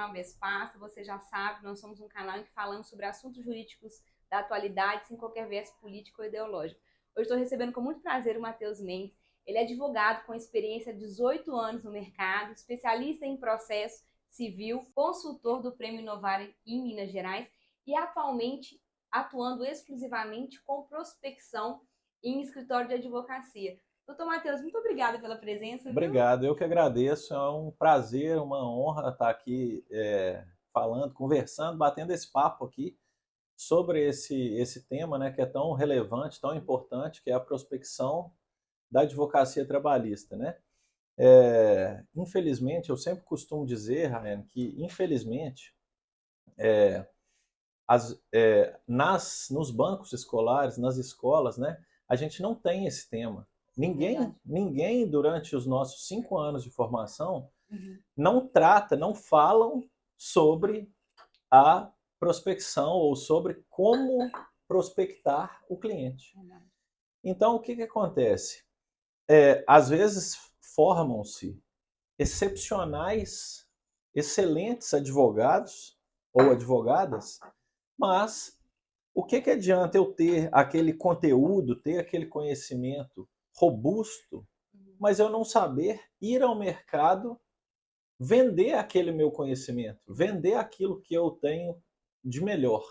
canal Vespassa, você já sabe, nós somos um canal em que falamos sobre assuntos jurídicos da atualidade, sem qualquer viés político ou ideológico. Hoje estou recebendo com muito prazer o Matheus Mendes. Ele é advogado com experiência de 18 anos no mercado, especialista em processo civil, consultor do Prêmio Inovar em Minas Gerais e atualmente atuando exclusivamente com prospecção em escritório de advocacia. Doutor Matheus, muito obrigada pela presença, viu? Obrigado, eu que agradeço. É um prazer, uma honra estar aqui falando, conversando, batendo esse papo aqui sobre esse tema, né, que é tão relevante, tão importante, que é a prospecção da advocacia trabalhista, né? Infelizmente, eu sempre costumo dizer, Ryan, que infelizmente nos bancos escolares, nas escolas, né, a gente não tem esse tema. Ninguém durante os nossos 5 anos de formação não trata, não falam sobre a prospecção ou sobre como prospectar o cliente. Então, o que que acontece? Às vezes formam-se excepcionais, excelentes advogados ou advogadas, mas o que que adianta eu ter aquele conteúdo, ter aquele conhecimento robusto, mas eu não saber ir ao mercado vender aquele meu conhecimento, vender aquilo que eu tenho de melhor.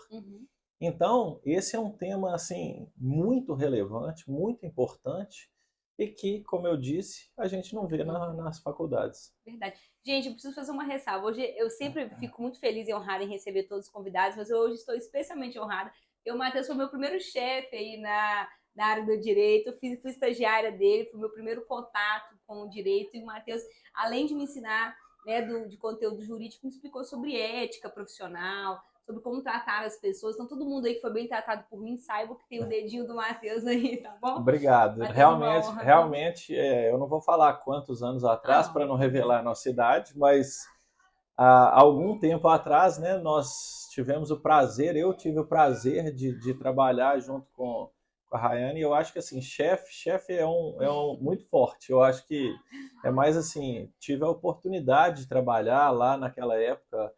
Então, esse é um tema assim muito relevante, muito importante e que, como eu disse, a gente não vê nas faculdades. Verdade. Gente, eu preciso fazer uma ressalva. Hoje eu sempre fico muito feliz e honrada em receber todos os convidados, mas hoje estou especialmente honrada. O Matheus foi meu primeiro chefe aí na área do direito. Eu fui estagiária dele, foi meu primeiro contato com o direito. E o Matheus, além de me ensinar, né, de conteúdo jurídico, me explicou sobre ética profissional, sobre como tratar as pessoas. Então, todo mundo aí que foi bem tratado por mim, saiba que tem o dedinho do Matheus aí, tá bom? Obrigado. Matheus, uma honra, Realmente, eu não vou falar quantos anos atrás para não revelar a nossa idade, mas há algum tempo atrás, né, nós tivemos o prazer, eu tive o prazer de trabalhar junto com a Rayane, e eu acho que assim, chefe é um muito forte. Eu acho que é mais assim, tive a oportunidade de trabalhar lá naquela época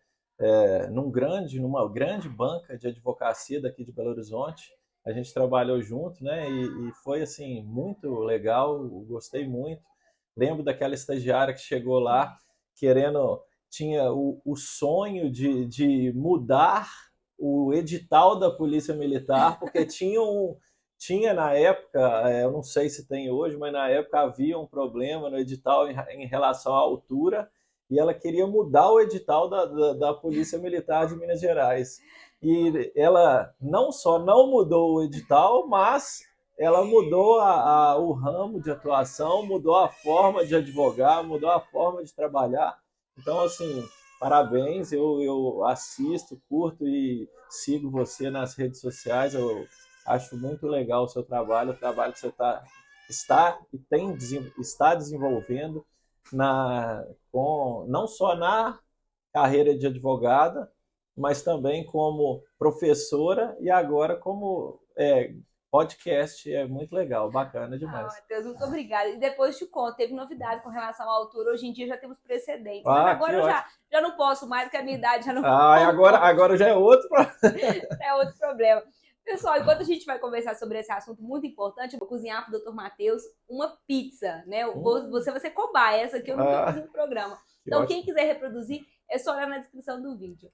numa grande banca de advocacia daqui de Belo Horizonte. A gente trabalhou junto, né? E foi assim muito legal, gostei muito. Lembro daquela estagiária que chegou lá querendo, tinha o sonho de mudar o edital da Polícia Militar, porque tinha na época, eu não sei se tem hoje, mas na época havia um problema no edital em relação à altura, e ela queria mudar o edital da Polícia Militar de Minas Gerais. E ela não só não mudou o edital, mas ela mudou o ramo de atuação, mudou a forma de advogar, mudou a forma de trabalhar. Então, assim, parabéns, eu assisto, curto e sigo você nas redes sociais. Eu acho muito legal o seu trabalho, o trabalho que você está desenvolvendo não só na carreira de advogada, mas também como professora e agora como podcast. É muito legal, bacana demais. Matheus, muito obrigada. E depois te conto, teve novidade com relação à altura. Hoje em dia já temos precedentes. Mas agora eu já não posso mais, porque a minha idade já não agora já é outro. É outro problema. Pessoal, enquanto a gente vai conversar sobre esse assunto muito importante, eu vou cozinhar para o Dr. Matheus uma pizza, né? Você vai ser cobaia, essa aqui eu nunca fiz no programa. Então, quem quiser reproduzir, é só olhar na descrição do vídeo.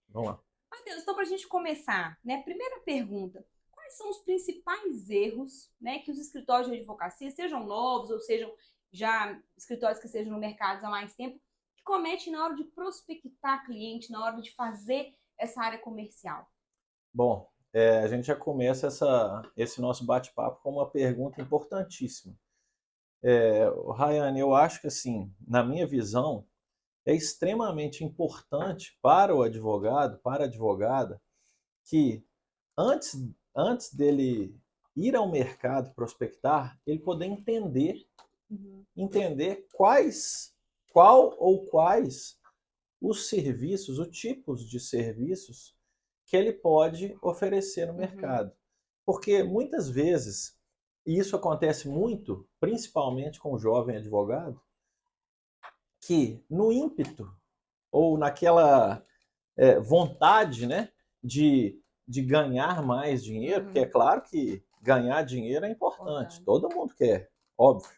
Vamos lá. Matheus, então para a gente começar, né? Primeira pergunta. Quais são os principais erros, né, que os escritórios de advocacia, sejam novos ou sejam já escritórios que estejam no mercado há mais tempo, que cometem na hora de prospectar cliente, na hora de fazer essa área comercial? Bom, a gente já começa esse nosso bate-papo com uma pergunta importantíssima. Rayane, eu acho que, assim, na minha visão, é extremamente importante para o advogado, para a advogada, que antes dele ir ao mercado prospectar, ele poder entender qual ou quais os serviços, os tipos de serviços que ele pode oferecer no mercado. Porque muitas vezes, e isso acontece muito, principalmente com o jovem advogado, que no ímpeto ou naquela vontade, né, de ganhar mais dinheiro, porque é claro que ganhar dinheiro é importante, todo mundo quer, óbvio,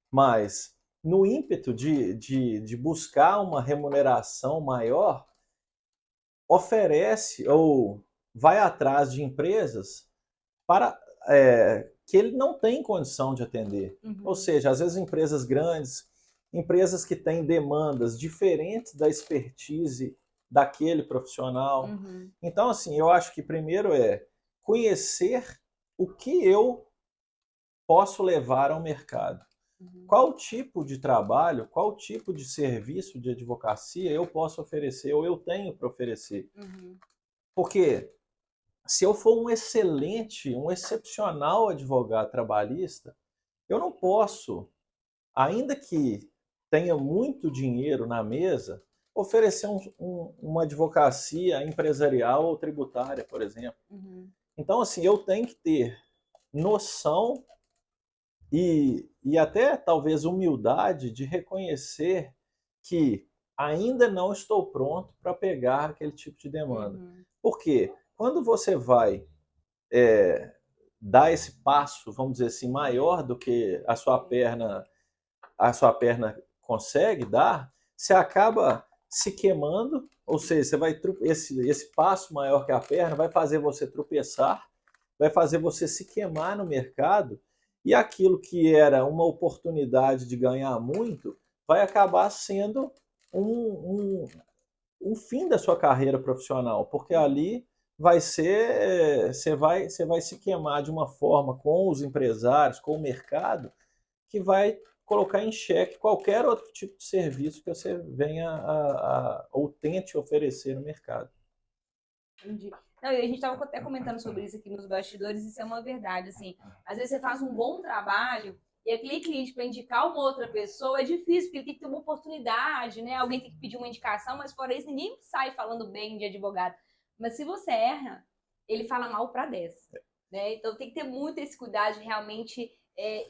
mas no ímpeto de buscar uma remuneração maior, oferece ou vai atrás de empresas para que ele não tem condição de atender. Ou seja, às vezes empresas grandes, empresas que têm demandas diferentes da expertise daquele profissional. Então, assim, eu acho que primeiro é conhecer o que eu posso levar ao mercado. Qual tipo de trabalho, qual tipo de serviço de advocacia eu posso oferecer ou eu tenho para oferecer. Porque se eu for um excelente, um excepcional advogado trabalhista, eu não posso, ainda que tenha muito dinheiro na mesa, oferecer uma advocacia empresarial ou tributária, por exemplo. Então, assim, eu tenho que ter noção e até talvez humildade de reconhecer que ainda não estou pronto para pegar aquele tipo de demanda. Por quê? Quando você vai dar esse passo, vamos dizer assim, maior do que a sua perna consegue dar, você acaba se queimando, ou seja, você vai esse passo maior que a perna vai fazer você tropeçar, vai fazer você se queimar no mercado, e aquilo que era uma oportunidade de ganhar muito vai acabar sendo um fim da sua carreira profissional, porque ali vai ser, você vai se queimar de uma forma com os empresários, com o mercado, que vai colocar em xeque qualquer outro tipo de serviço que você venha ou tente oferecer no mercado. Entendi. Não, e a gente estava até comentando sobre isso aqui nos bastidores, isso é uma verdade, assim, às vezes você faz um bom trabalho e aquele cliente para indicar uma outra pessoa é difícil, porque ele tem que ter uma oportunidade, né? Alguém tem que pedir uma indicação, mas fora isso, ninguém sai falando bem de advogado. Mas se você erra, ele fala mal para 10, né? Então tem que ter muito esse cuidado de realmente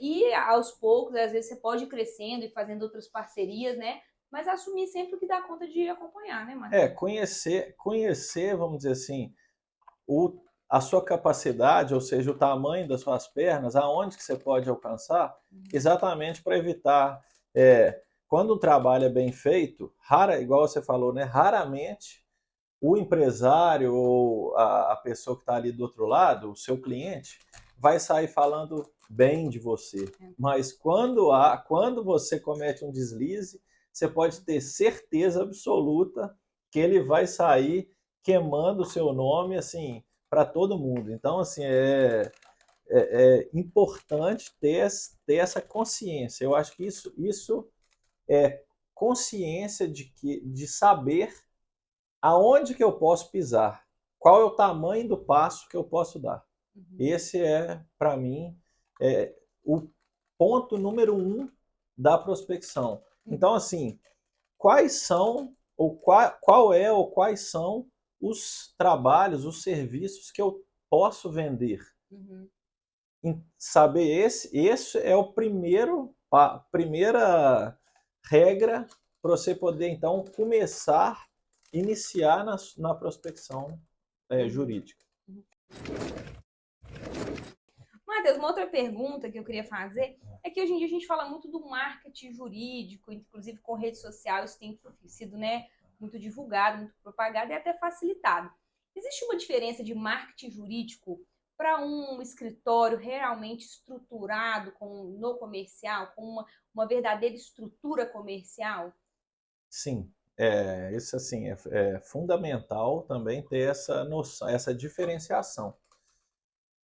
ir aos poucos, às vezes você pode ir crescendo e fazendo outras parcerias, né? Mas assumir sempre o que dá conta de acompanhar, né, Matheus? Conhecer, vamos dizer assim, a sua capacidade, ou seja, o tamanho das suas pernas, aonde que você pode alcançar, exatamente para evitar. Quando um trabalho é bem feito, igual você falou, né, raramente o empresário ou a pessoa que está ali do outro lado, o seu cliente, vai sair falando bem de você. Mas quando você comete um deslize, você pode ter certeza absoluta que ele vai sair queimando o seu nome assim para todo mundo. Então, assim, é importante ter essa consciência. Eu acho que isso é consciência de saber aonde que eu posso pisar, qual é o tamanho do passo que eu posso dar. Esse é, para mim, o ponto número 1 da prospecção. Então, assim, quais são, ou quais são os trabalhos, os serviços que eu posso vender? Saber esse é o primeira regra para você poder, então, iniciar na prospecção jurídica. Matheus, uma outra pergunta que eu queria fazer é que hoje em dia a gente fala muito do marketing jurídico, inclusive com redes sociais, isso tem sido, né, muito divulgado, muito propagado e até facilitado. Existe uma diferença de marketing jurídico para um escritório realmente estruturado no comercial, com uma verdadeira estrutura comercial? Sim, isso assim, é fundamental também ter essa noção, essa diferenciação.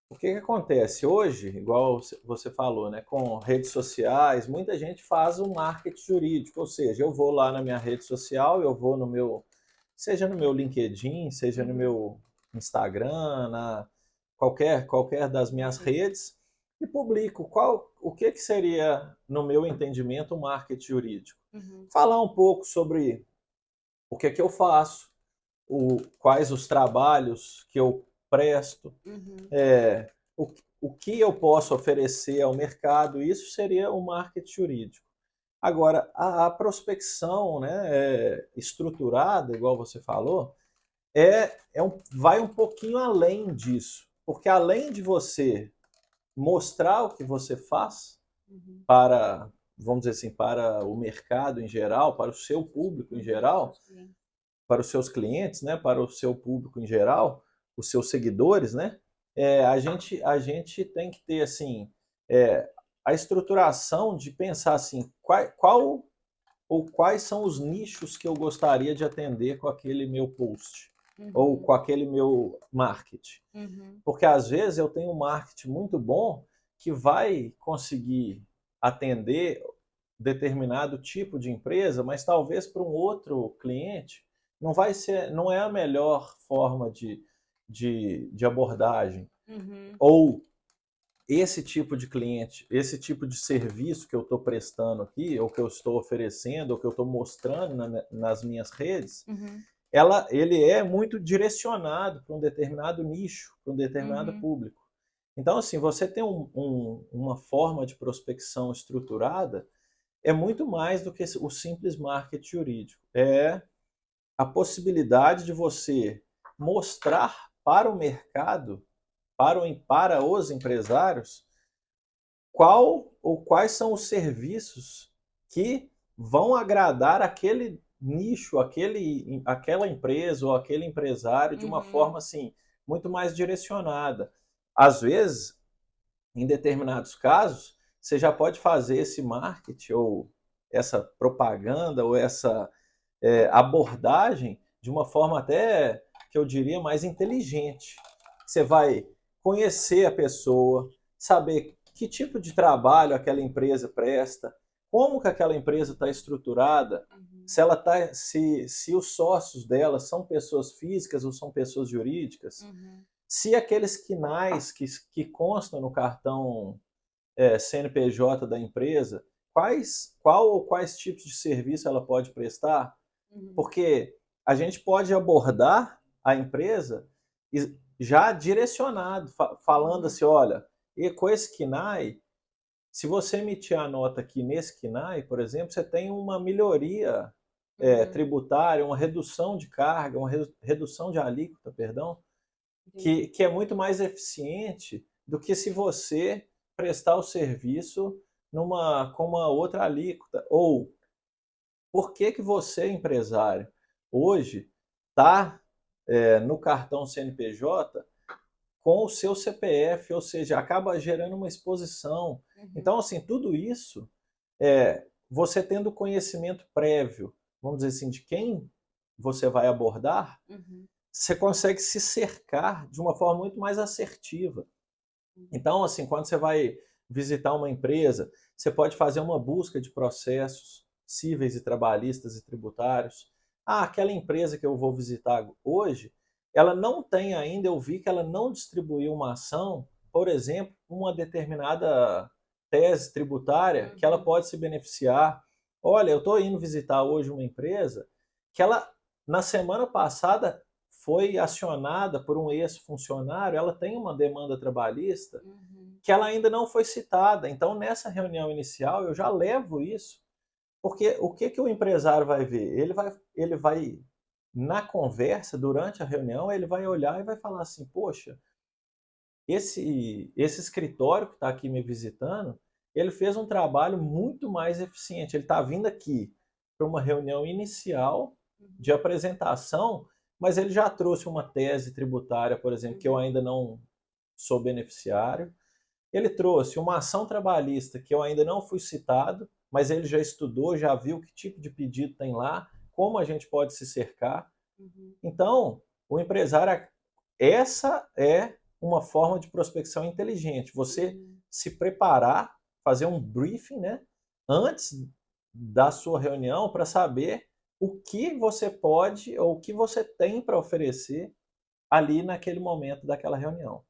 O que acontece hoje, igual você falou, né, com redes sociais, muita gente faz um marketing jurídico, ou seja, eu vou lá na minha rede social, eu vou seja no meu LinkedIn, seja no meu Instagram, qualquer das minhas redes, e publico o que seria, no meu entendimento, um marketing jurídico. Falar um pouco sobre o que eu faço, quais os trabalhos que eu presto, o que eu posso oferecer ao mercado, isso seria o marketing jurídico. Agora, a prospecção, né, estruturada, igual você falou, vai um pouquinho além disso. Porque além de você mostrar o que você faz para, vamos dizer assim, para o mercado em geral, para o seu público em geral, para os seus clientes, né, para o seu público em geral, os seus seguidores, né, a gente tem que ter assim a estruturação de pensar assim qual ou quais são os nichos que eu gostaria de atender com aquele meu post ou com aquele meu marketing. Porque às vezes eu tenho um marketing muito bom que vai conseguir atender determinado tipo de empresa, mas talvez para um outro cliente não é a melhor forma de abordagem. Ou esse tipo de cliente, esse tipo de serviço que eu estou prestando aqui, ou que eu estou oferecendo, ou que eu estou mostrando nas minhas redes, ele é muito direcionado para um determinado nicho, para um determinado público. Então, assim, você tem uma forma de prospecção estruturada é muito mais do que o simples marketing jurídico. É a possibilidade de você mostrar para o mercado, para os empresários, qual ou quais são os serviços que vão agradar aquele nicho, aquela empresa ou aquele empresário de uma forma assim muito mais direcionada. Às vezes, em determinados casos, você já pode fazer esse marketing ou essa propaganda ou essa abordagem de uma forma até que eu diria mais inteligente. Você vai conhecer a pessoa, saber que tipo de trabalho aquela empresa presta, como que aquela empresa está estruturada, se os sócios dela são pessoas físicas ou são pessoas jurídicas, se aqueles quinais que constam no cartão CNPJ da empresa, qual ou quais tipos de serviço ela pode prestar, porque a gente pode abordar a empresa já direcionado, falando assim, olha, e com esse KNAI, se você emitir a nota aqui nesse KNAI, por exemplo, você tem uma melhoria tributária, uma redução de carga, uma redução de alíquota, perdão, que é muito mais eficiente do que se você prestar o serviço com uma outra alíquota. Ou por que você, empresário, hoje está no cartão CNPJ com o seu CPF, ou seja, acaba gerando uma exposição. Então, assim, tudo isso, você tendo conhecimento prévio, vamos dizer assim, de quem você vai abordar, você consegue se cercar de uma forma muito mais assertiva. Então, assim, quando você vai visitar uma empresa, você pode fazer uma busca de processos cíveis e trabalhistas e tributários. Ah, aquela empresa que eu vou visitar hoje, ela não tem ainda, eu vi que ela não distribuiu uma ação, por exemplo, uma determinada tese tributária que ela pode se beneficiar. Olha, eu estou indo visitar hoje uma empresa que ela, na semana passada, foi acionada por um ex-funcionário, ela tem uma demanda trabalhista que ela ainda não foi citada. Então, nessa reunião inicial, eu já levo isso, porque o que o empresário vai ver? Ele vai na conversa, durante a reunião, ele vai olhar e vai falar assim, poxa, esse escritório que está aqui me visitando, ele fez um trabalho muito mais eficiente. Ele está vindo aqui para uma reunião inicial de apresentação, mas ele já trouxe uma tese tributária, por exemplo, que eu ainda não sou beneficiário. Ele trouxe uma ação trabalhista que eu ainda não fui citado, mas ele já estudou, já viu que tipo de pedido tem lá, como a gente pode se cercar. Então, o empresário, essa é uma forma de prospecção inteligente. Você se preparar, fazer um briefing, né, antes da sua reunião para saber o que você pode ou o que você tem para oferecer ali naquele momento daquela reunião.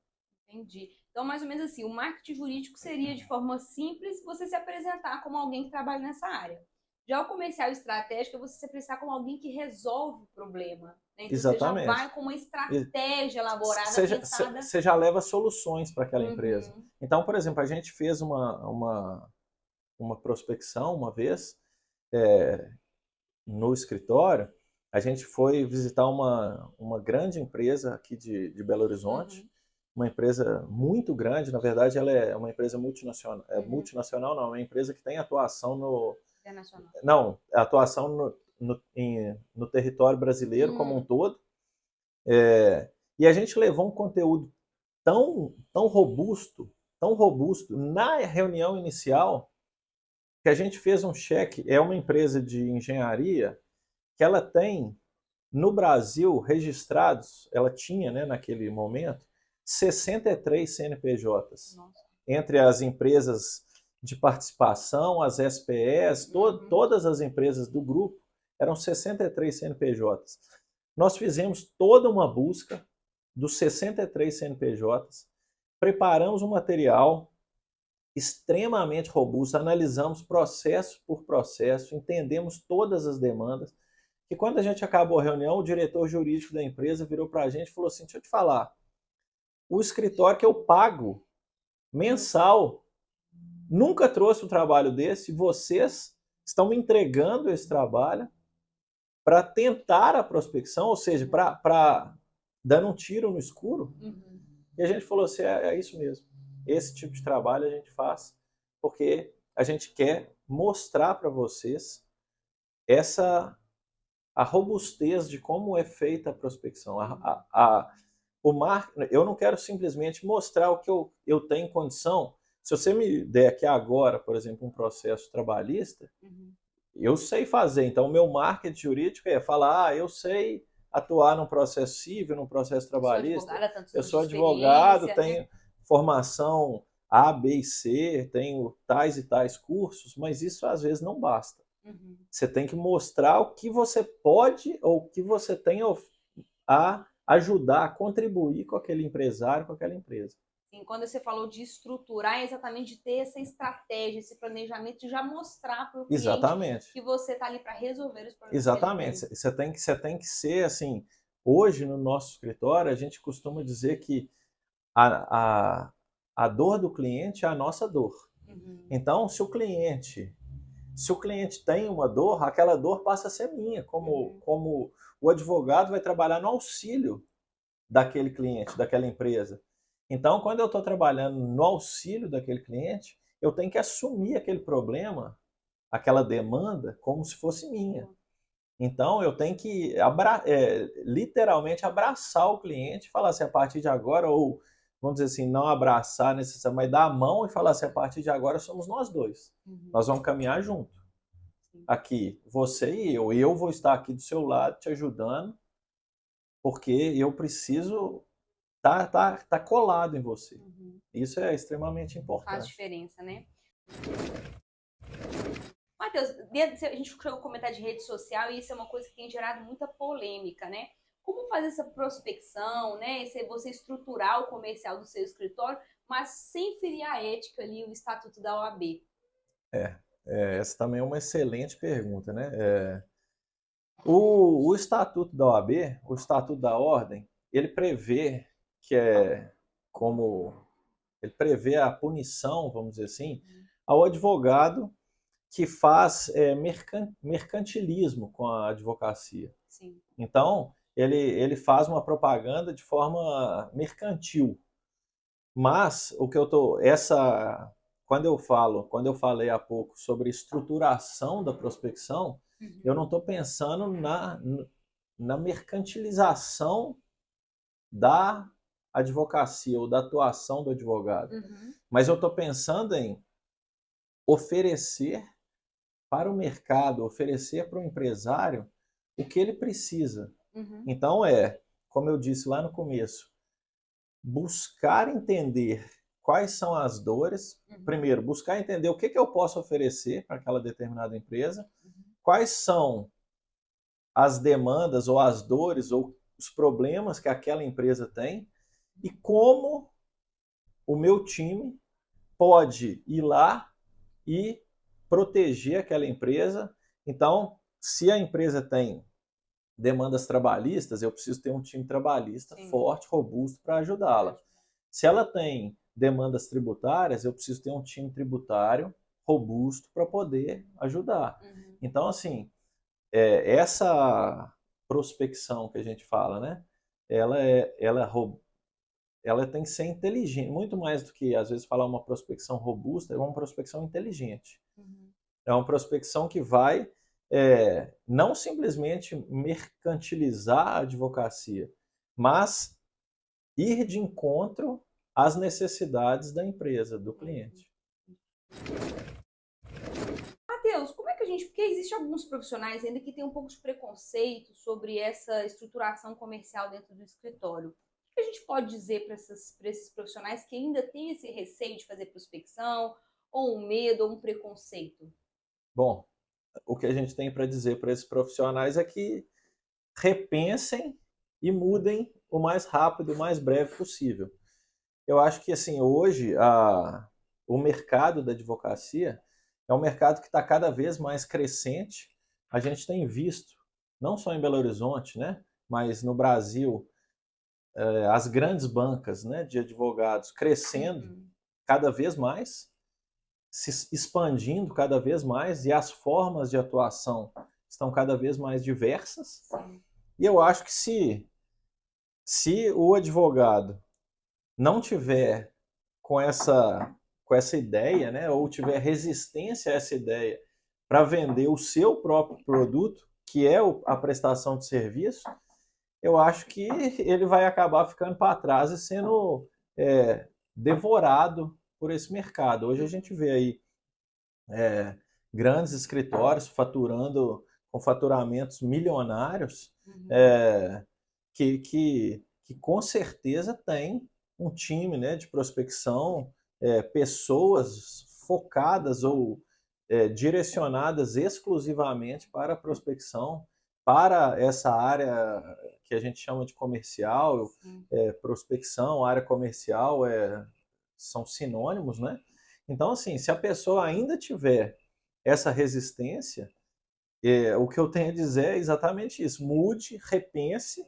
Entendi. Então, mais ou menos assim, o marketing jurídico seria, de forma simples, você se apresentar como alguém que trabalha nessa área. Já o comercial estratégico é você se apresentar como alguém que resolve o problema. Né? Então, Exatamente. Você já vai com uma estratégia elaborada, pensada. Você já leva soluções para aquela empresa. Então, por exemplo, a gente fez uma prospecção uma vez no escritório. A gente foi visitar uma grande empresa aqui de Belo Horizonte, uma empresa muito grande. Na verdade, ela é uma empresa multinacional. Multinacional não, é uma empresa que tem atuação Internacional. Não, atuação no território brasileiro como um todo. E a gente levou um conteúdo tão robusto na reunião inicial, que a gente fez um cheque. É uma empresa de engenharia que ela tem no Brasil registrados, ela tinha, né, naquele momento, 63 CNPJs. Nossa. Entre as empresas de participação, as SPEs, todas as empresas do grupo, eram 63 CNPJs. Nós fizemos toda uma busca dos 63 CNPJs, preparamos um material extremamente robusto, analisamos processo por processo, entendemos todas as demandas. E quando a gente acabou a reunião, o diretor jurídico da empresa virou para a gente e falou assim: deixa eu te falar, o escritório que eu pago mensal nunca trouxe um trabalho desse, vocês estão me entregando esse trabalho para tentar a prospecção, ou seja, para dando um tiro no escuro. E a gente falou assim: é isso mesmo. Esse tipo de trabalho a gente faz porque a gente quer mostrar para vocês a robustez de como é feita a prospecção. Eu não quero simplesmente mostrar o que eu tenho condição. Se você me der aqui agora, por exemplo, um processo trabalhista, eu sei fazer. Então, o meu marketing jurídico é falar: eu sei atuar num processo civil, num processo trabalhista. Eu sou advogado, tenho formação A, B e C, tenho tais e tais cursos, mas isso às vezes não basta. Você tem que mostrar o que você pode ou o que você tem a ajudar, a contribuir com aquele empresário, com aquela empresa. Sim, quando você falou de estruturar, é exatamente de ter essa estratégia, esse planejamento, de já mostrar para o cliente que você está ali para resolver os problemas. Exatamente. Você tem que ser assim. Hoje, no nosso escritório, a gente costuma dizer que a dor do cliente é a nossa dor. Então, se o cliente tem uma dor, aquela dor passa a ser minha, como o advogado vai trabalhar no auxílio daquele cliente, daquela empresa. Então, quando eu estou trabalhando no auxílio daquele cliente, eu tenho que assumir aquele problema, aquela demanda, como se fosse minha. Então, eu tenho que literalmente abraçar o cliente, falar assim: a partir de agora, ou vamos dizer assim, não abraçar necessariamente, mas dar a mão e falar assim: a partir de agora somos nós dois. Nós vamos caminhar junto. Aqui, você e eu vou estar aqui do seu lado te ajudando, porque eu preciso tá colado em você. Isso é extremamente importante. Faz diferença, né? Matheus, a gente chegou a comentar de rede social e isso é uma coisa que tem gerado muita polêmica, né? Como fazer essa prospecção, né? Você estruturar o comercial do seu escritório, mas sem ferir a ética ali, o estatuto da OAB? Essa também é uma excelente pergunta, né? O estatuto da OAB, o estatuto da ordem, ele prevê ele prevê a punição, vamos dizer assim, ao advogado que faz mercantilismo com a advocacia. Sim. Então, ele faz uma propaganda de forma mercantil. Mas o que quando eu falei há pouco sobre estruturação da prospecção, eu não estou pensando na mercantilização da advocacia ou da atuação do advogado. Mas eu estou pensando em oferecer para o mercado, oferecer para o empresário o que ele precisa. Então, como eu disse lá no começo, buscar entender quais são as dores. Primeiro, buscar entender o que eu posso oferecer para aquela determinada empresa, quais são as demandas ou as dores ou os problemas que aquela empresa tem e como o meu time pode ir lá e proteger aquela empresa. Então, se a empresa tem demandas trabalhistas, eu preciso ter um time trabalhista forte, robusto para ajudá-la. Se ela tem demandas tributárias, eu preciso ter um time tributário robusto para poder ajudar. Uhum. Então, assim, essa prospecção que a gente fala, né? Ela tem que ser inteligente, muito mais do que, às vezes, falar uma prospecção robusta, é uma prospecção inteligente. Uhum. É uma prospecção que vai não simplesmente mercantilizar a advocacia, mas ir de encontro às necessidades da empresa, do cliente. Matheus, como é que a gente. Porque existem alguns profissionais ainda que têm um pouco de preconceito sobre essa estruturação comercial dentro do escritório. O que a gente pode dizer para esses profissionais que ainda têm esse receio de fazer prospecção, ou um medo, ou um preconceito? Bom, o que a gente tem para dizer para esses profissionais é que repensem e mudem o mais rápido, o mais breve possível. Eu acho que assim hoje o mercado da advocacia é um mercado que está cada vez mais crescente. A gente tem visto, não só em Belo Horizonte, né, mas no Brasil, as grandes bancas, né, de advogados crescendo Uhum. cada vez mais, se expandindo cada vez mais e as formas de atuação estão cada vez mais diversas. Sim. E eu acho que se o advogado não tiver com essa ideia, né, ou tiver resistência a essa ideia para vender o seu próprio produto, que é a prestação de serviço, eu acho que ele vai acabar ficando para trás e sendo devorado por esse mercado. Hoje a gente vê aí grandes escritórios faturando com faturamentos milionários, Uhum. é, que com certeza tem um time, né, de prospecção, pessoas focadas ou direcionadas exclusivamente para a prospecção, para essa área que a gente chama de comercial, prospecção, área comercial, são sinônimos, né? Então, assim, se a pessoa ainda tiver essa resistência, o que eu tenho a dizer é exatamente isso. Mude, repense,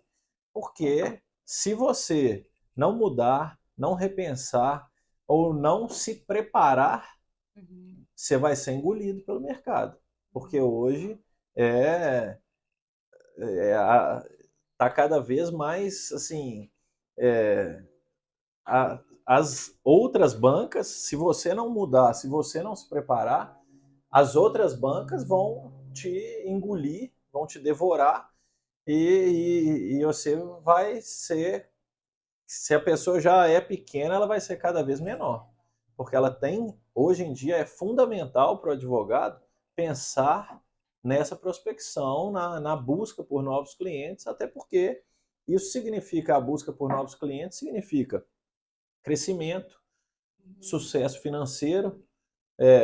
porque se você não mudar, não repensar ou não se preparar, Uhum. você vai ser engolido pelo mercado. Porque hoje é, tá cada vez mais assim. É, as outras bancas, se você não mudar, se você não se preparar, as outras bancas vão te engolir, vão te devorar e você vai ser, se a pessoa já é pequena, ela vai ser cada vez menor, porque ela tem, hoje em dia é fundamental para o advogado pensar nessa prospecção, na busca por novos clientes, até porque isso significa, a busca por novos clientes significa crescimento, Uhum. sucesso financeiro,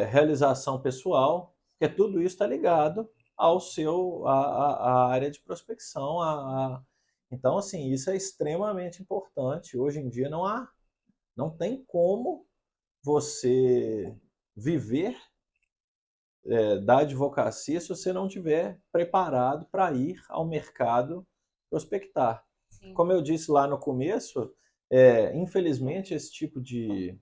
realização pessoal, porque tudo isso está ligado ao à área de prospecção. Então, assim, isso é extremamente importante. Hoje em dia não tem como você viver da advocacia se você não tiver preparado para ir ao mercado prospectar. Sim. Como eu disse lá no começo, infelizmente esse tipo de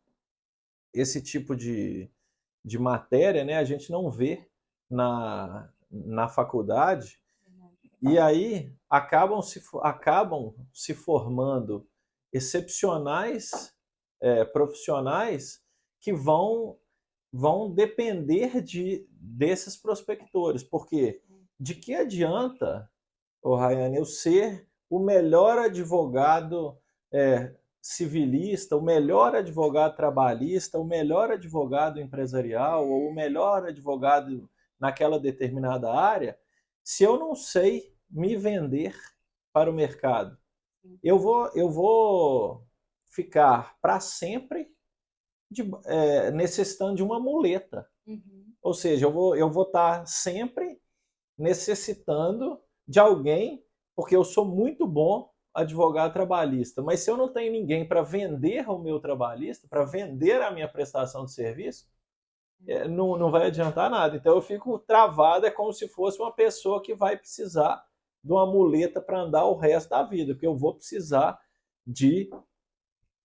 matéria, né, a gente não vê na faculdade, e aí acabam se formando excepcionais profissionais que vão depender desses prospectores, porque de que adianta, o Rayane, eu ser o melhor advogado civilista, o melhor advogado trabalhista, o melhor advogado empresarial ou o melhor advogado naquela determinada área, se eu não sei me vender para o mercado? Eu vou ficar para sempre necessitando de uma muleta. Uhum. Ou seja, eu vou estar sempre necessitando de alguém, porque eu sou muito bom advogado trabalhista, mas se eu não tenho ninguém para vender o meu trabalhista, para vender a minha prestação de serviço, não vai adiantar nada. Então eu fico travado, é como se fosse uma pessoa que vai precisar de uma muleta para andar o resto da vida, porque eu vou precisar de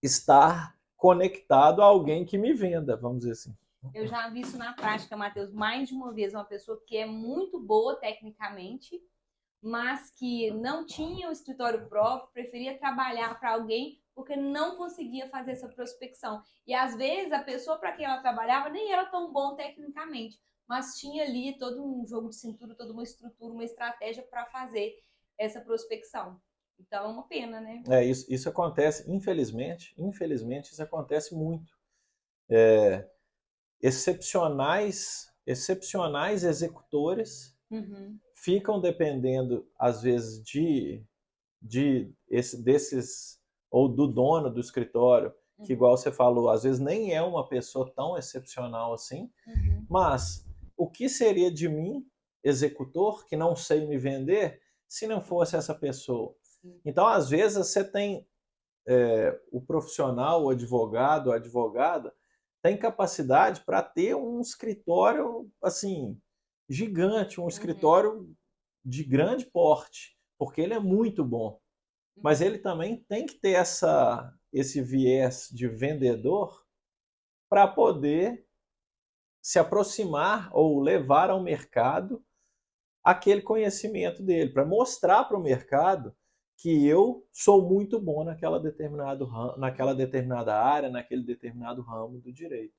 estar conectado a alguém que me venda, vamos dizer assim. Eu já vi isso na prática, Matheus, mais de uma vez, uma pessoa que é muito boa tecnicamente, mas que não tinha o escritório próprio, preferia trabalhar para alguém porque não conseguia fazer essa prospecção. E às vezes a pessoa para quem ela trabalhava nem era tão bom tecnicamente, mas tinha ali todo um jogo de cintura, toda uma estrutura, uma estratégia para fazer essa prospecção. Então é uma pena, né? Isso acontece, infelizmente isso acontece muito. Excepcionais executores ficam dependendo, às vezes, desses, ou do dono do escritório, que igual você falou, às vezes nem é uma pessoa tão excepcional assim, mas o que seria de mim, executor, que não sei me vender, se não fosse essa pessoa? Então, às vezes, você tem o profissional, o advogado, a advogada, tem capacidade para ter um escritório assim gigante, um escritório de grande porte, porque ele é muito bom. Mas ele também tem que ter esse viés de vendedor para poder se aproximar ou levar ao mercado aquele conhecimento dele, para mostrar para o mercado que eu sou muito bom naquela determinada área, naquele determinado ramo do direito.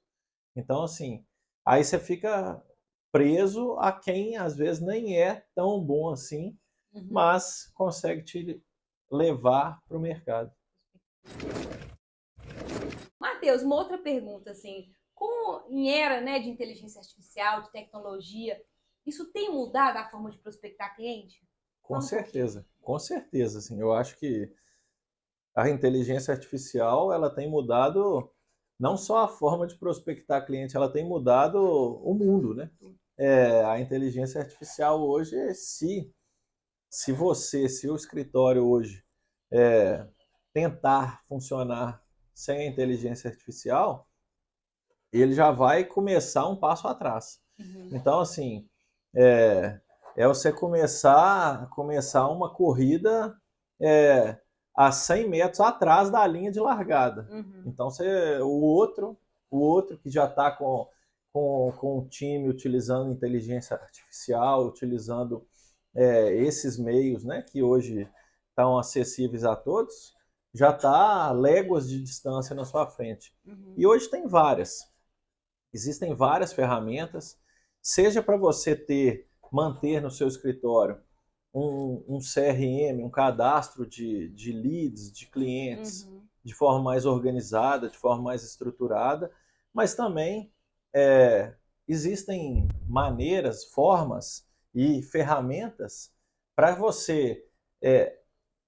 Então, assim, aí você fica preso a quem às vezes nem é tão bom assim, mas consegue te levar para o mercado. Matheus, uma outra pergunta, assim, como em era, né, de inteligência artificial, de tecnologia, isso tem mudado a forma de prospectar cliente? Com certeza, com certeza, assim, eu acho que a inteligência artificial, ela tem mudado não só a forma de prospectar cliente, ela tem mudado o mundo, né? A inteligência artificial hoje, se o escritório hoje tentar funcionar sem a inteligência artificial, ele já vai começar um passo atrás. Então, assim, você começar uma corrida a 100 metros atrás da linha de largada. Então, o outro que já está com o time utilizando inteligência artificial, utilizando esses meios, né, que hoje estão acessíveis a todos, já está a léguas de distância na sua frente. E hoje tem várias. Existem várias ferramentas, seja para você manter no seu escritório um CRM, um cadastro de leads, de clientes, de forma mais organizada, de forma mais estruturada, mas também existem maneiras, formas e ferramentas para você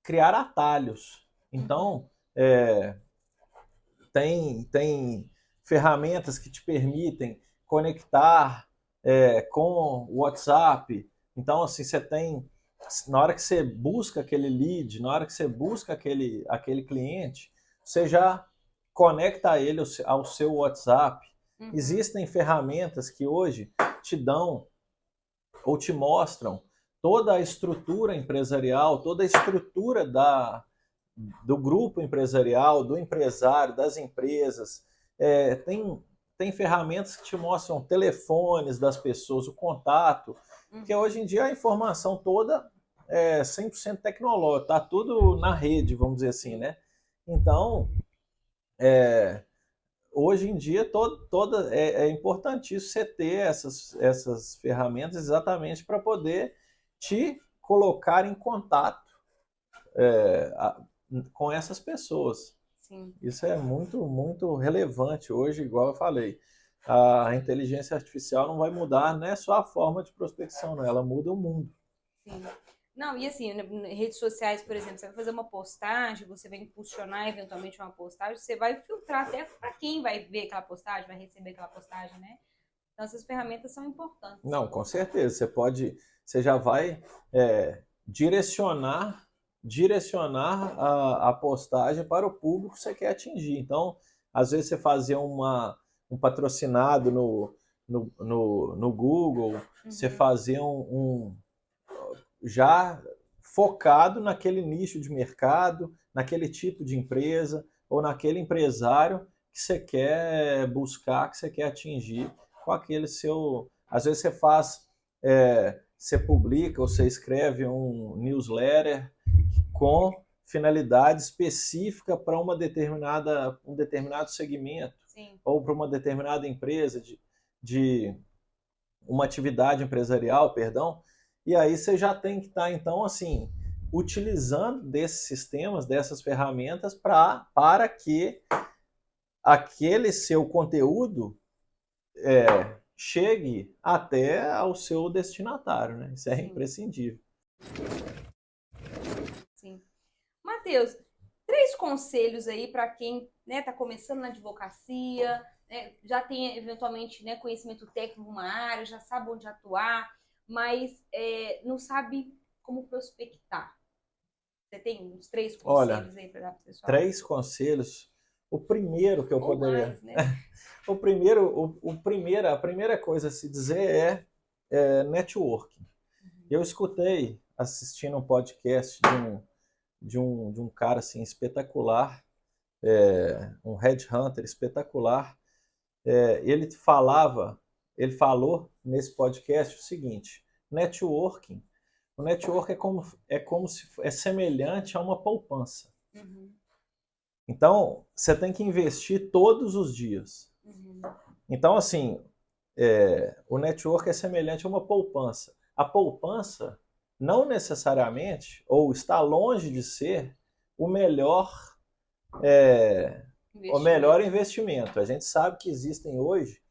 criar atalhos. Então, tem ferramentas que te permitem conectar com o WhatsApp. Então, assim, você tem, na hora que você busca aquele lead, na hora que você busca aquele cliente, você já conecta ele ao seu WhatsApp. Existem ferramentas que hoje te dão ou te mostram toda a estrutura empresarial, toda a estrutura do grupo empresarial, do empresário, das empresas. Tem ferramentas que te mostram telefones das pessoas, o contato, porque hoje em dia a informação toda é 100% tecnológica, está tudo na rede, vamos dizer assim, né? Então, hoje em dia é importantíssimo você ter essas ferramentas exatamente para poder te colocar em contato com essas pessoas. Sim. Isso é muito, muito relevante hoje, igual eu falei. A inteligência artificial não vai mudar, não é só a forma de prospecção, não, ela muda o mundo. Sim. Não, e assim, em redes sociais, por exemplo, você vai fazer uma postagem, você vai impulsionar eventualmente uma postagem, você vai filtrar até para quem vai ver aquela postagem, vai receber aquela postagem, né? Então, essas ferramentas são importantes. Não, com certeza. Você já vai direcionar a postagem para o público que você quer atingir. Então, às vezes você fazer um patrocinado no Google, você fazer já focado naquele nicho de mercado, naquele tipo de empresa ou naquele empresário que você quer buscar, que você quer atingir com aquele seu... Às vezes você faz, você publica ou você escreve um newsletter com finalidade específica para um determinado segmento. Sim. Ou para uma determinada empresa, de uma atividade empresarial, perdão, e aí você já tem que estar, então, assim, utilizando desses sistemas, dessas ferramentas para que aquele seu conteúdo chegue até ao seu destinatário, né? Isso é Sim. imprescindível. Sim. Matheus, 3 conselhos aí para quem está começando na advocacia, já tem eventualmente conhecimento técnico numa área, já sabe onde atuar, mas não sabe como prospectar. Você tem uns 3 conselhos aí para dar para o pessoal? 3 conselhos. O primeiro que eu poderia... Mais, né? A primeira coisa a se dizer é networking. Eu escutei, assistindo um podcast de um cara assim, espetacular, um headhunter espetacular. Ele falou nesse podcast o seguinte: networking. O network é semelhante a uma poupança. Uhum. Então, você tem que investir todos os dias. Uhum. Então, assim, o network é semelhante a uma poupança. A poupança não necessariamente, ou está longe de ser, o melhor investimento. A gente sabe que existem hoje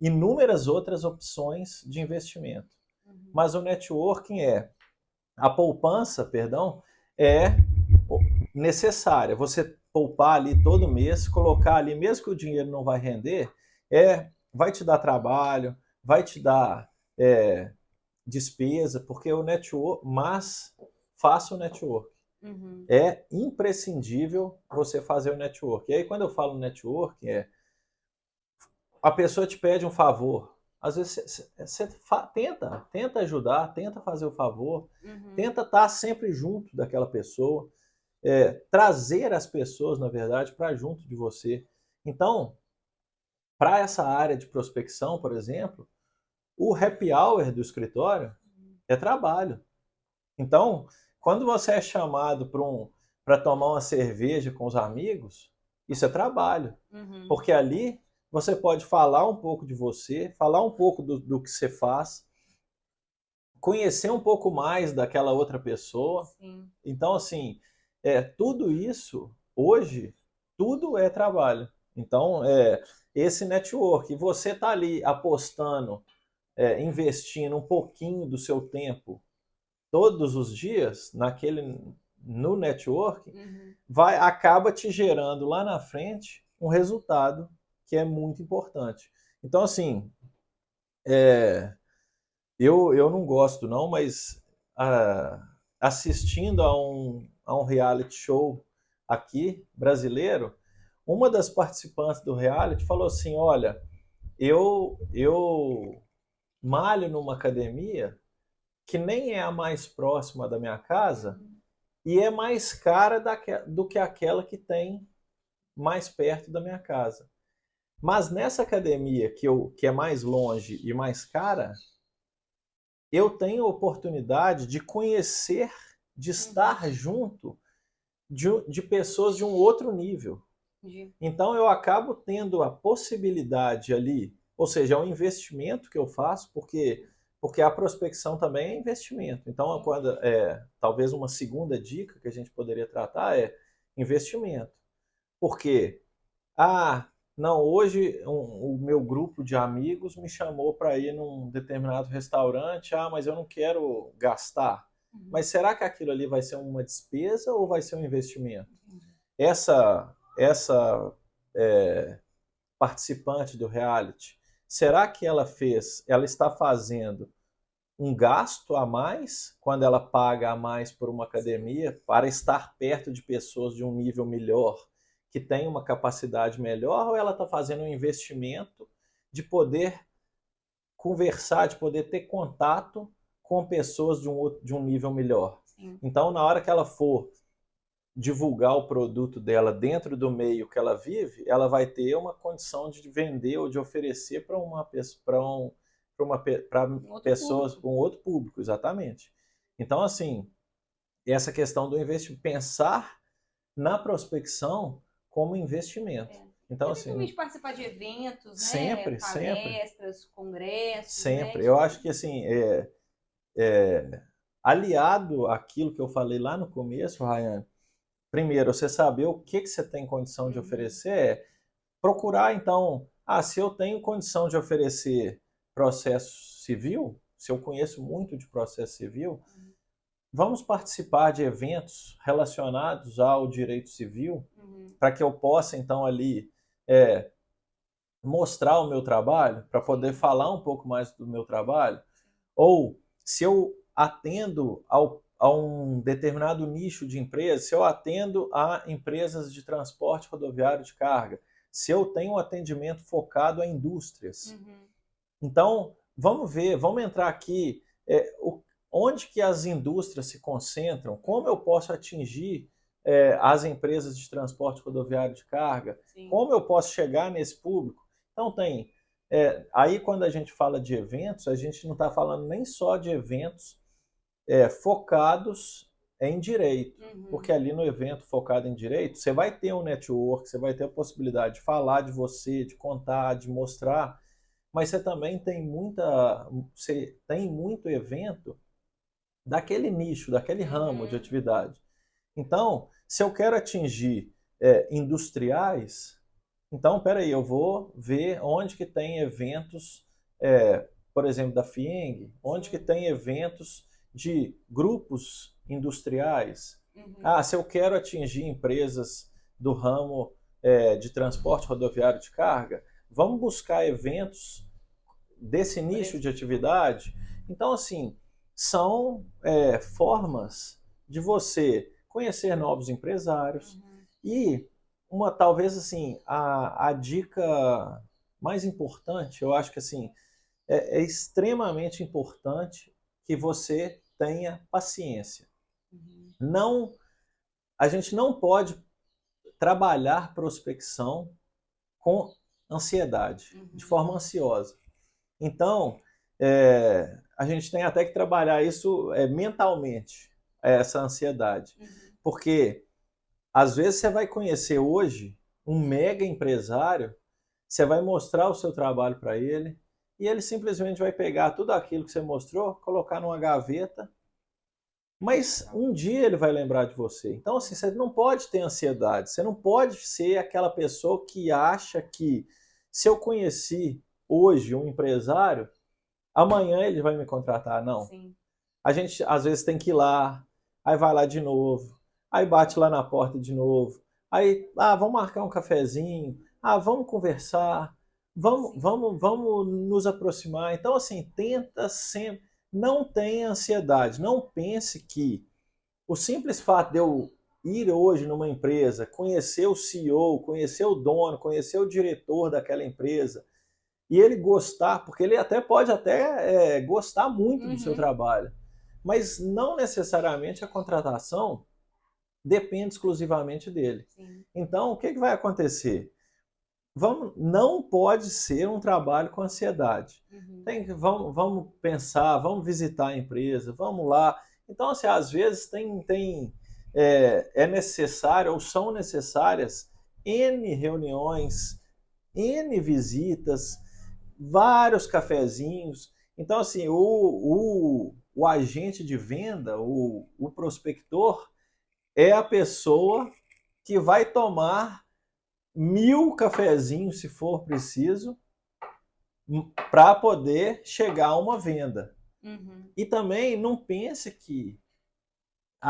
inúmeras outras opções de investimento. Uhum. Mas o networking a poupança, perdão, é necessária. Você poupar ali todo mês, colocar ali, mesmo que o dinheiro não vai render, vai te dar trabalho, vai te dar despesa, porque o network, mas faça o network. Uhum. É imprescindível você fazer o network. E aí, quando eu falo network, a pessoa te pede um favor. Às vezes você tenta ajudar, tenta fazer o favor, tenta estar sempre junto daquela pessoa, trazer as pessoas, na verdade, para junto de você. Então, para essa área de prospecção, por exemplo, o happy hour do escritório é trabalho. Então, quando você é chamado para tomar uma cerveja com os amigos, isso é trabalho. Uhum. Porque ali você pode falar um pouco de você, falar um pouco do que você faz, conhecer um pouco mais daquela outra pessoa. Sim. Então, assim, tudo isso, hoje, tudo é trabalho. Então, esse network, você está ali apostando, investindo um pouquinho do seu tempo todos os dias no network, acaba te gerando lá na frente um resultado que é muito importante. Então, assim, eu não gosto não, mas assistindo a um reality show aqui, brasileiro, uma das participantes do reality falou assim: olha, eu malho numa academia que nem é a mais próxima da minha casa e é mais cara do que aquela que tem mais perto da minha casa. Mas nessa academia que é mais longe e mais cara, eu tenho a oportunidade de conhecer, de estar junto de pessoas de um outro nível. Então eu acabo tendo a possibilidade ali, ou seja, é um investimento que eu faço, porque a prospecção também é investimento. Então, talvez uma segunda dica que a gente poderia tratar é investimento. Porque, não, hoje o meu grupo de amigos me chamou para ir num determinado restaurante, mas eu não quero gastar. Mas será que aquilo ali vai ser uma despesa ou vai ser um investimento? Essa participante do reality, será que ela está fazendo um gasto a mais quando ela paga a mais por uma academia para estar perto de pessoas de um nível melhor, que tem uma capacidade melhor, ou ela está fazendo um investimento de poder conversar, de poder ter contato com pessoas de um nível melhor? Sim. Então, na hora que ela for divulgar o produto dela dentro do meio que ela vive, ela vai ter uma condição de vender ou de oferecer para pessoas, público. para um outro público, exatamente. Então, assim, essa questão do investimento, pensar na prospecção como investimento. Então, Eventualmente participar de eventos, né? sempre, Palestras, congressos, sempre. né? Eu acho que, assim, aliado àquilo que eu falei lá no começo, Ryan, primeiro, você saber o que você tem condição de oferecer, procurar, então, se eu tenho condição de oferecer processo civil, se eu conheço muito de processo civil, vamos participar de eventos relacionados ao direito civil, para que eu possa, então, ali mostrar o meu trabalho, para poder falar um pouco mais do meu trabalho. Ou, se eu atendo a um determinado nicho de empresa, se eu atendo a empresas de transporte rodoviário de carga, se eu tenho um atendimento focado a indústrias. Então, vamos ver, vamos entrar aqui, onde que as indústrias se concentram, como eu posso atingir as empresas de transporte rodoviário de carga, como eu posso chegar nesse público. Então, aí quando a gente fala de eventos, a gente não está falando nem só de eventos focados em direito, porque ali no evento focado em direito, você vai ter um network, você vai ter a possibilidade de falar de você, de contar, de mostrar, mas você também tem muito evento daquele nicho, daquele ramo de atividade. Então, se eu quero atingir industriais, então, peraí, eu vou ver onde que tem eventos, por exemplo, da FIENG, onde que tem eventos de grupos industriais. Se eu quero atingir empresas do ramo de transporte rodoviário de carga, vamos buscar eventos desse nicho de atividade. Então, assim, são formas de você conhecer novos empresários e talvez assim, a dica mais importante, eu acho que assim, é extremamente importante que você tenha paciência. A gente não pode trabalhar prospecção com ansiedade, de forma ansiosa. Então, a gente tem até que trabalhar isso mentalmente, essa ansiedade. Porque, às vezes, você vai conhecer hoje um mega empresário, você vai mostrar o seu trabalho para ele, e ele simplesmente vai pegar tudo aquilo que você mostrou, colocar numa gaveta, mas um dia ele vai lembrar de você. Então, assim, você não pode ter ansiedade, você não pode ser aquela pessoa que acha que se eu conheci hoje um empresário, amanhã ele vai me contratar. Não. Sim. A gente, às vezes, tem que ir lá, aí vai lá de novo, aí bate lá na porta de novo, aí, vamos marcar um cafezinho, vamos conversar, vamos nos aproximar. Então, assim, tenta sempre, não tenha ansiedade, não pense que o simples fato de eu ir hoje numa empresa, conhecer o CEO, conhecer o dono, conhecer o diretor daquela empresa, e ele gostar, porque ele pode gostar muito do seu trabalho, mas não necessariamente a contratação depende exclusivamente dele. Então, o que vai acontecer? Não pode ser um trabalho com ansiedade. Vamos pensar, vamos visitar a empresa, vamos lá. Então, assim, às vezes é necessário ou são necessárias N reuniões, N visitas, vários cafezinhos. Então, assim, o agente de venda, o prospector, é a pessoa que vai tomar 1000 cafezinhos, se for preciso, para poder chegar a uma venda. E também não pense que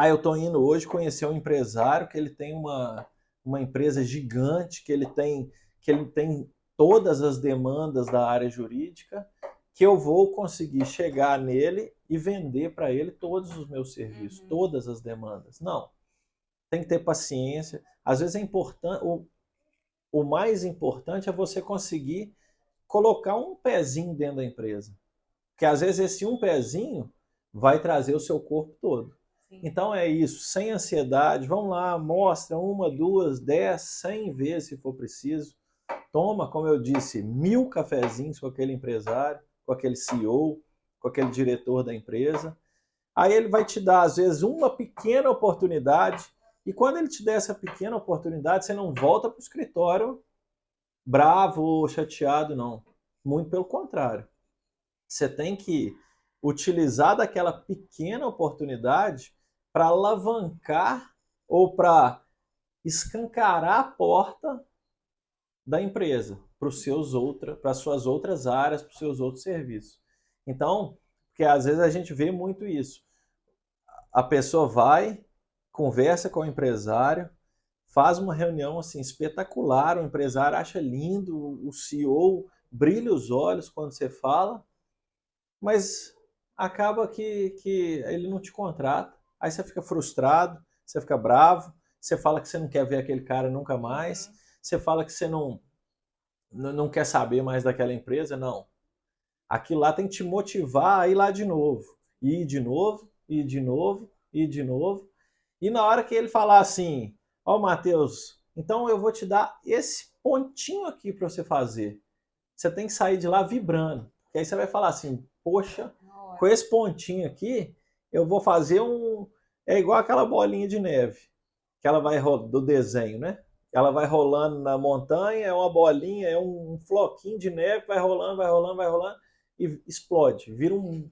eu estou indo hoje conhecer um empresário que ele tem uma empresa gigante, que ele tem todas as demandas da área jurídica, que eu vou conseguir chegar nele e vender para ele todos os meus serviços, todas as demandas. Não. Tem que ter paciência. Às vezes é importante, o mais importante é você conseguir colocar um pezinho dentro da empresa. Porque às vezes esse um pezinho vai trazer o seu corpo todo. Sim. Então é isso, sem ansiedade, vamos lá, mostra 1, 2, 10, 100 vezes se for preciso. Toma, como eu disse, 1000 cafezinhos com aquele empresário, com aquele CEO, com aquele diretor da empresa. Aí ele vai te dar, às vezes, uma pequena oportunidade, e quando ele te der essa pequena oportunidade, você não volta para o escritório bravo ou chateado, não. Muito pelo contrário. Você tem que utilizar daquela pequena oportunidade para alavancar ou para escancarar a porta da empresa para as suas outras áreas, para os seus outros serviços. Então, porque às vezes a gente vê muito isso. A pessoa vai, conversa com o empresário, faz uma reunião assim espetacular, o empresário acha lindo, o CEO brilha os olhos quando você fala, mas acaba que ele não te contrata. Aí você fica frustrado, você fica bravo, você fala que você não quer ver aquele cara nunca mais, você fala que você não quer saber mais daquela empresa. Não. Aquilo lá tem que te motivar a ir lá de novo. E ir de novo, e de novo, e de novo. E na hora que ele falar assim, ó, Matheus, então eu vou te dar esse pontinho aqui para você fazer. Você tem que sair de lá vibrando. Porque aí você vai falar assim, poxa, com esse pontinho aqui, eu vou fazer um... É igual aquela bolinha de neve, que ela vai do desenho, né? Ela vai rolando na montanha, é uma bolinha, é um floquinho de neve, vai rolando, vai rolando, vai rolando, e explode, vira um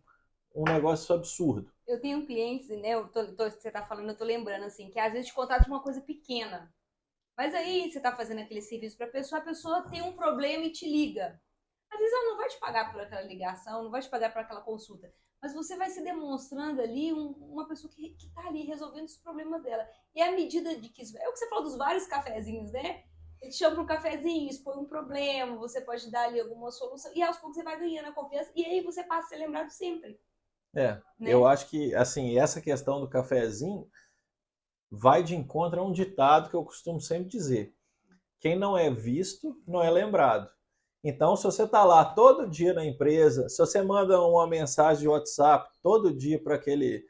negócio absurdo. Eu tenho clientes, né? Você tá falando, eu tô lembrando, assim, que às vezes te contrata uma coisa pequena. Mas aí você tá fazendo aquele serviço pra pessoa, a pessoa tem um problema e te liga. Às vezes ela não vai te pagar por aquela ligação, não vai te pagar por aquela consulta. Mas você vai se demonstrando ali uma pessoa que tá ali resolvendo os problemas dela. E à medida de que... É o que você falou dos vários cafezinhos, né? Ele te chama para um cafezinho, expõe um problema, você pode dar ali alguma solução. E aos poucos você vai ganhando a confiança. E aí você passa a ser lembrado sempre. É, Né? eu acho que, assim, essa questão do cafezinho vai de encontro a um ditado que eu costumo sempre dizer. Quem não é visto, não é lembrado. Então, se você está lá todo dia na empresa, se você manda uma mensagem de WhatsApp todo dia para aquele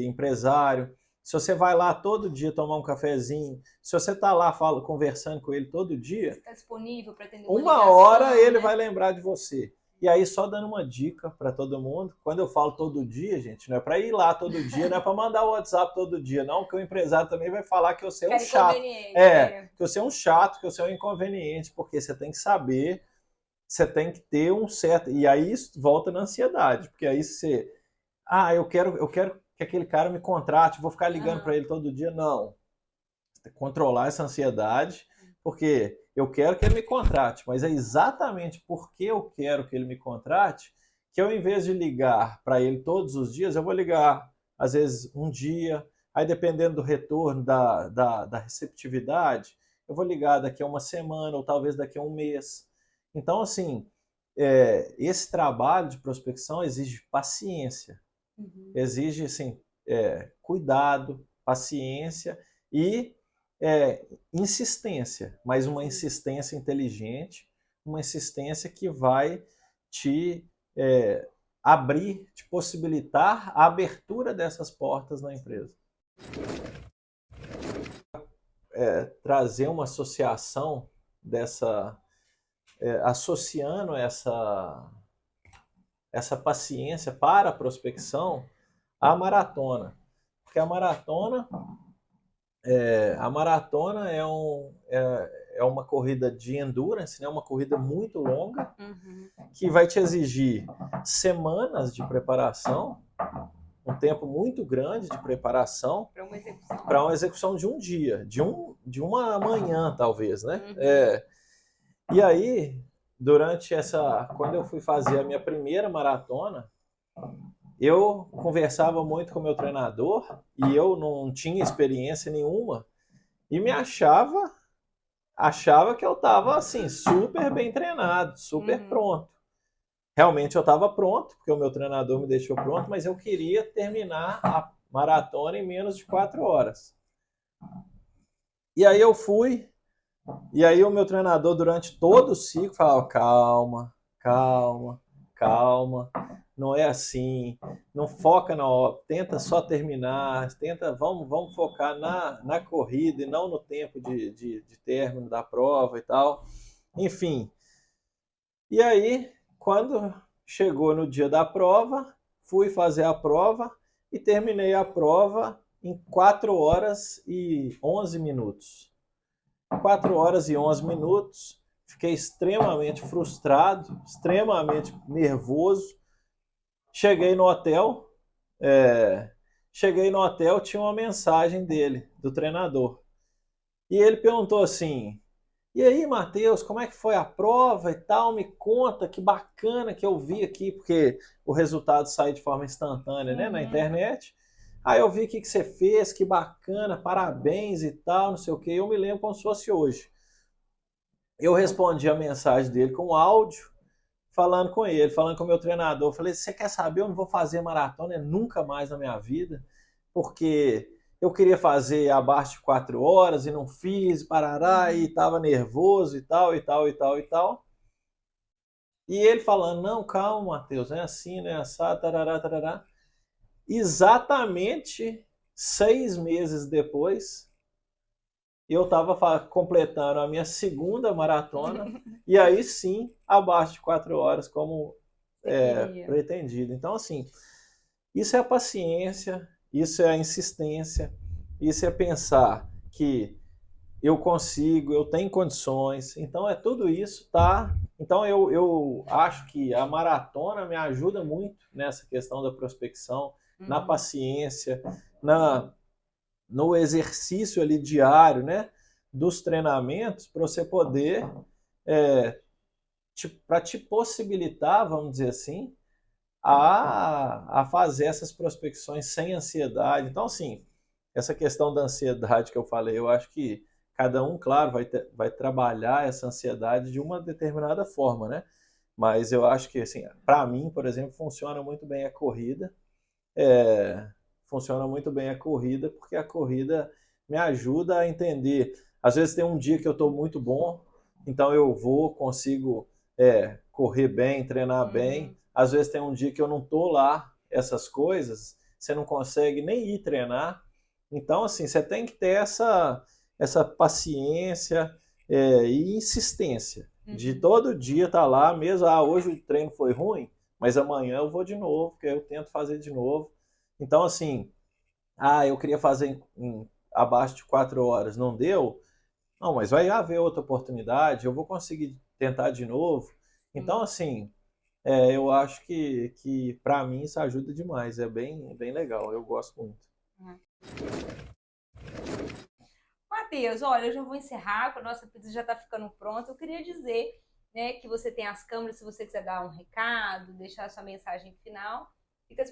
empresário, se você vai lá todo dia tomar um cafezinho, se você está lá conversando com ele todo dia, está disponível para atender uma ligação, hora ele né? vai lembrar de você. E aí, só dando uma dica para todo mundo, quando eu falo todo dia, gente, não é para ir lá todo dia, não é para mandar o WhatsApp todo dia, não, porque o empresário também vai falar que você é um chato. Que você é um chato, que você é um inconveniente, porque você tem que saber, você tem que ter um certo... E aí isso volta na ansiedade, porque aí você... eu quero que aquele cara me contrate, vou ficar ligando para ele todo dia. Não. Controlar essa ansiedade, porque eu quero que ele me contrate, mas é exatamente porque eu quero que ele me contrate que eu, em vez de ligar para ele todos os dias, eu vou ligar, às vezes, um dia, aí dependendo do retorno, da receptividade, eu vou ligar daqui a uma semana ou talvez daqui a um mês. Então, assim, esse trabalho de prospecção exige paciência, exige, assim, cuidado, paciência e insistência, mas uma insistência inteligente, uma insistência que vai te abrir, te possibilitar a abertura dessas portas na empresa. Trazer uma associação associando essa paciência para a prospecção à maratona, porque a maratona é uma corrida de endurance, né? Uma corrida muito longa, que vai te exigir semanas de preparação, um tempo muito grande de preparação para uma execução de um dia, de uma manhã, talvez, né? E aí, quando eu fui fazer a minha primeira maratona, eu conversava muito com o meu treinador e eu não tinha experiência nenhuma e me achava que eu estava assim, super bem treinado, super pronto. Realmente eu estava pronto, porque o meu treinador me deixou pronto, mas eu queria terminar a maratona em menos de 4 horas. E aí eu fui, e aí o meu treinador durante todo o ciclo falava, calma, calma, calma. não é assim, não foca na obra, tenta só terminar, vamos focar na corrida e não no tempo de término da prova e tal. Enfim, e aí, quando chegou no dia da prova, fui fazer a prova e terminei a prova em 4 horas e 11 minutos. 4 horas e 11 minutos, fiquei extremamente frustrado, extremamente nervoso. Cheguei no hotel, tinha uma mensagem dele, do treinador. E ele perguntou assim: e aí, Matheus, como é que foi a prova e tal? Me conta, que bacana que eu vi aqui, porque o resultado sai de forma instantânea, né, na internet. Aí eu vi o que você fez, que bacana, parabéns e tal, não sei o quê. Eu me lembro como se fosse hoje. Eu respondi a mensagem dele com áudio, falando com ele, falando com o meu treinador. Eu falei: você quer saber? Eu não vou fazer maratona nunca mais na minha vida, porque eu queria fazer abaixo de 4 horas e não fiz, parará, e estava nervoso e tal, e tal, e tal, e tal. E ele falando: não, calma, Matheus, não é assim, né? Assado, tarará, tarará. Exatamente 6 meses depois, eu estava completando a minha segunda maratona, e aí sim, abaixo de 4 horas, como pretendido. Então, assim, isso é a paciência, isso é a insistência, isso é pensar que eu consigo, eu tenho condições. Então, é tudo isso, tá? Então, eu acho que a maratona me ajuda muito nessa questão da prospecção, na paciência, no exercício ali diário, né, dos treinamentos, para você poder, para te possibilitar, vamos dizer assim, a fazer essas prospecções sem ansiedade. Então, assim, essa questão da ansiedade que eu falei, eu acho que cada um, claro, vai trabalhar essa ansiedade de uma determinada forma, né? Mas eu acho que, assim, para mim, por exemplo, funciona muito bem a corrida. Funciona muito bem a corrida, porque a corrida me ajuda a entender. Às vezes tem um dia que eu estou muito bom, então eu consigo correr bem, treinar bem. Às vezes tem um dia que eu não estou lá, essas coisas, você não consegue nem ir treinar. Então, assim, você tem que ter essa paciência e insistência de todo dia estar lá, mesmo, hoje o treino foi ruim, mas amanhã eu vou de novo, porque eu tento fazer de novo. Então, assim, eu queria fazer abaixo de 4 horas, não deu? Não, mas vai haver outra oportunidade, eu vou conseguir tentar de novo. Então, assim, eu acho que para mim isso ajuda demais, é bem, bem legal, eu gosto muito. Matheus, olha, eu já vou encerrar, porque a nossa pizza já está ficando pronta. Eu queria dizer, né, que você tem as câmeras, se você quiser dar um recado, deixar a sua mensagem final. Fica as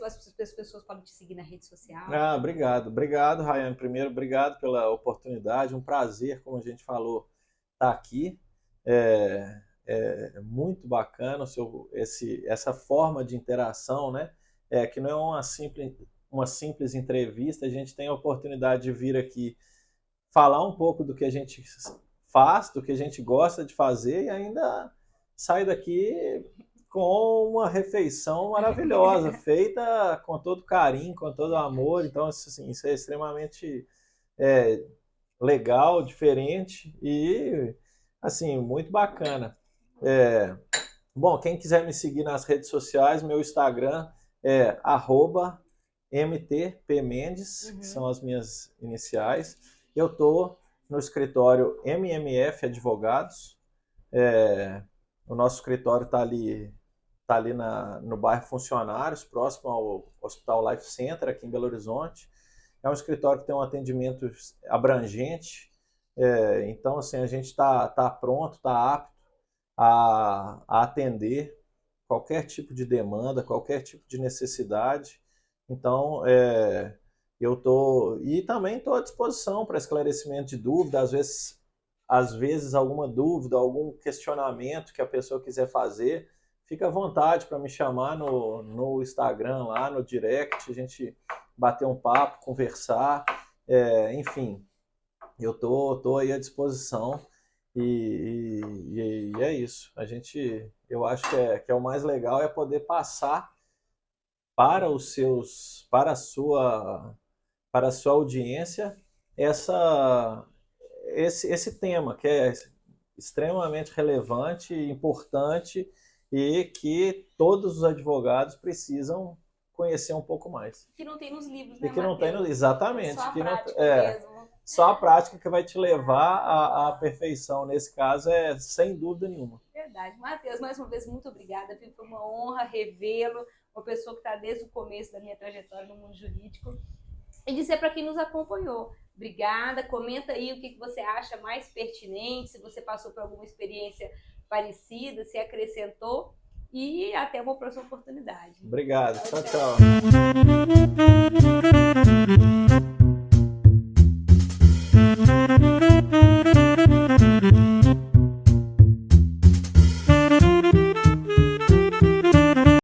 pessoas podem te seguir na rede social. Obrigado. Obrigado, Rayane. Primeiro, obrigado pela oportunidade. Um prazer, como a gente falou, estar aqui. É muito bacana essa forma de interação, né? Que não é uma simples entrevista. A gente tem a oportunidade de vir aqui falar um pouco do que a gente faz, do que a gente gosta de fazer e ainda sai daqui com uma refeição maravilhosa, feita com todo carinho, com todo amor. Então, assim, isso é extremamente legal, diferente e, assim, muito bacana. Bom, quem quiser me seguir nas redes sociais, meu Instagram é @mtpmendes, que são as minhas iniciais. Eu estou no escritório MMF Advogados. O nosso escritório está ali no bairro Funcionários, próximo ao Hospital Life Center, aqui em Belo Horizonte. É um escritório que tem um atendimento abrangente. Então, assim, a gente está pronto, está apto a atender qualquer tipo de demanda, qualquer tipo de necessidade. Então, e também estou à disposição para esclarecimento de dúvida, às vezes alguma dúvida, algum questionamento que a pessoa quiser fazer, fica à vontade para me chamar no Instagram, lá no direct, a gente bater um papo, conversar, enfim, eu tô aí à disposição e é isso. Eu acho que é o mais legal é poder passar para a sua audiência esse tema, que é extremamente relevante, importante e que todos os advogados precisam conhecer um pouco mais. Que não tem nos livros, né, E que não tem, exatamente. Só a que prática mesmo. Só a prática que vai te levar à perfeição. Nesse caso, sem dúvida nenhuma. Verdade. Matheus, mais uma vez, muito obrigada. Foi uma honra revê-lo, uma pessoa que está desde o começo da minha trajetória no mundo jurídico. E dizer para quem nos acompanhou, obrigada. Comenta aí o que você acha mais pertinente, se você passou por alguma experiência parecida, se acrescentou. E até uma próxima oportunidade. Obrigado. Tchau, tchau.